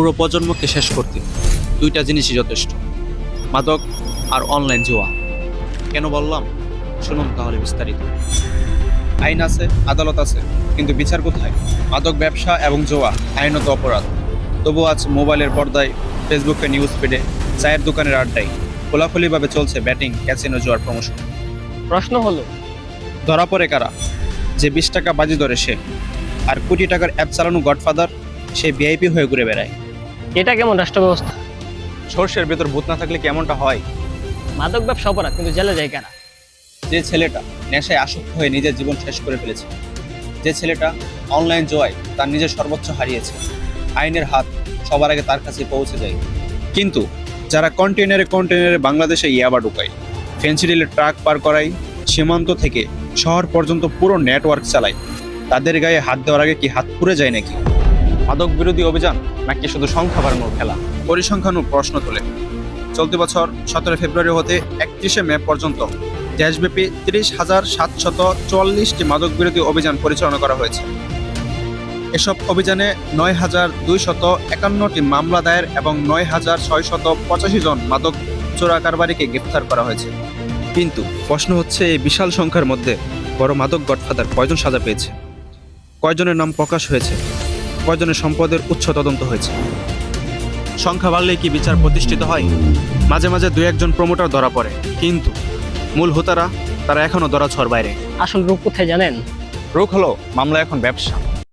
পুরো প্রজন্মকে শেষ করতে দুইটা জিনিসই যথেষ্ট, মাদক আর অনলাইন জুয়া। কেন বললাম শুনুন তাহলে বিস্তারিত। আইন আছে, আদালত আছে, কিন্তু বিচার কোথায়? মাদক ব্যবসা এবং জুয়া আইনত অপরাধ, তবু আজ মোবাইলের পর্দায়, ফেসবুকে নিউজ ফিডে, চায়ের দোকানের আড্ডায় খোলাখুলিভাবে চলছে ব্যাটিং, ক্যাসিনো, জুয়ার প্রমোশন। প্রশ্ন হলো, ধরা পড়ে কারা? যে 20 টাকা বাজি ধরে সে, আর কোটি টাকার অ্যাপ চালানো গডফাদার সে ভিআইপি হয়ে ঘুরে বেড়ায়। এটা কেমন রাষ্ট্র ব্যবস্থা? সর্ষের ভেতর ভূত না থাকলে কেমনটা হয়? মাদক ব্যবসা অপরাধ, কিন্তু জেলে যায় কেনা? যে ছেলেটা নেশায় আসক্ত হয়ে নিজের জীবন শেষ করে ফেলেছে, যে ছেলেটা অনলাইন জোয়ায় তার নিজের সর্বোচ্চ হারিয়েছে, আইনের হাত সবার আগে তার কাছে পৌঁছে যায়। কিন্তু যারা কন্টেনারে বাংলাদেশে ইয়াবা ঢুকায়, ফেন্সিডিলে ট্রাক পার করায়, সীমান্ত থেকে শহর পর্যন্ত পুরো নেটওয়ার্ক চালায়, তাদের গায়ে হাত দেওয়ার আগে কি হাত পুড়ে যায় নাকি? মাদক বিরোধী অভিযান নাকি শুধু সংখ্যা বাড়ানোর খেলা? পরিসংখ্যানও প্রশ্ন তোলে। চলতি বছর 17 ফেব্রুয়ারি হতে 31 মে পর্যন্ত দেশব্যাপী 30,744টি মাদক বিরোধী অভিযান পরিচালনা করা হয়েছে। এসব অভিযানে 9,251টি মামলা দায়ের এবং 9,685 জন মাদক চোরা কারবারিকে গ্রেফতার করা হয়েছে। কিন্তু প্রশ্ন হচ্ছে, এই বিশাল সংখ্যার মধ্যে বড় মাদক গডফাদার কয়জন সাজা পেয়েছে? কয়জনের নাম প্রকাশ হয়েছে? কয়জনের সম্পদের উৎস তদন্ত হয়েছে? সংখ্যা বাড়লেই কি বিচার প্রতিষ্ঠিত হয়? মাঝে মাঝে 2-1 প্রমোটার ধরা পড়ে, কিন্তু মূল হোতারা তারা এখনো ধরা ছোঁয়ার বাইরে। আসল রূপ কোথায় জানেন? রোগ হলো মামলা এখন ব্যবসা।